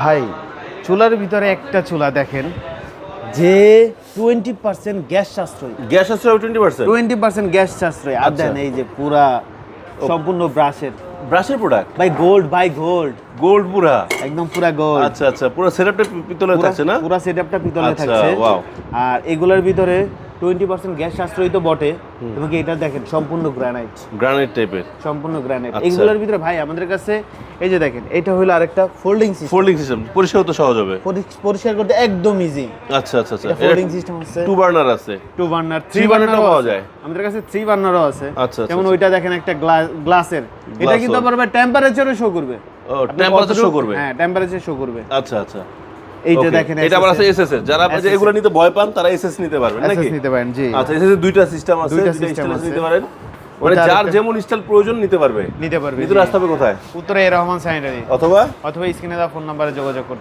ভাই চুলার ভিতরে একটা চুলা দেখেন যে 20% গ্যাস সাশ্রয়, গ্যাস সাশ্রয় 20%? 20% গ্যাস সাশ্রয়। আর আচ্ছা। দেন এই যে পুরা সম্পূর্ণ ব্রাশের ব্রাশের প্রোডাক্ট? ভাই, গোল্ড গোল্ড পুরা? একদম পুরা গোল্ড। আচ্ছা আচ্ছা, পুরো সেটআপটা পিতলের থাকছে না? পুরা সেটআপটা পিতলে আচ্ছা, থাকছে। ওয়াও। আর এগুলোর ভিতরে 20% গ্যাস সাশ্রয় তো বটে, এবং এটা দেখেন সম্পূর্ণ গ্রানাইট, গ্রানাইট টাইপের? সম্পূর্ণ গ্রানাইট। আচ্ছা। এগুলোর ভিতরে ভাই আমাদের কাছে এই যে দেখেন, এটা হলো আরেকটা ফোল্ডিং সিস্টেম। ফোল্ডিং সিস্টেম, পরিষ্কার হতে সহজ হবে? পরিষ্কার করতে একদম ইজি। আচ্ছা আচ্ছা আচ্ছা, ফোল্ডিং সিস্টেম আছে, 2 বার্নার আছে? 2 বার্নার, 3 বার্নারও পাওয়া যায়? আমাদের কাছে 3 বার্নারও আছে। আচ্ছা, যেমন আচ্ছা। ওইটা দেখেন একটা গ্লাসের, এটা কিন্তু আবার টেম্পারেচারও শো করবে। ও, টেম্পারেচার শো করবে? হ্যাঁ, টেম্পারেচার শো করবে। আচ্ছা আচ্ছা, এইটা Okay, দেখেন এটা আবার আছে এসএস এর, যারা SS এগুলো নিতে ভয় পান তারা এসএস নিতে পারবেন নাকি? এসএস নিতে পারেন, জি। আচ্ছা, এসএস এর দুইটা সিস্টেম আছে, দুইটা দুইটা system স্টাইল আছে। নিতে পারেন, মানে ওটা যার আরেকটা- যেমন স্টাইল প্রয়োজন নিতে পারবে। নিতে পারবে, ভিতরে জি। আসতে হবে কোথায়? উত্তরে রহমান স্যানিটারি, অথবা অথবা স্ক্রিনে দেওয়া ফোন নম্বরে যোগাযোগ করতে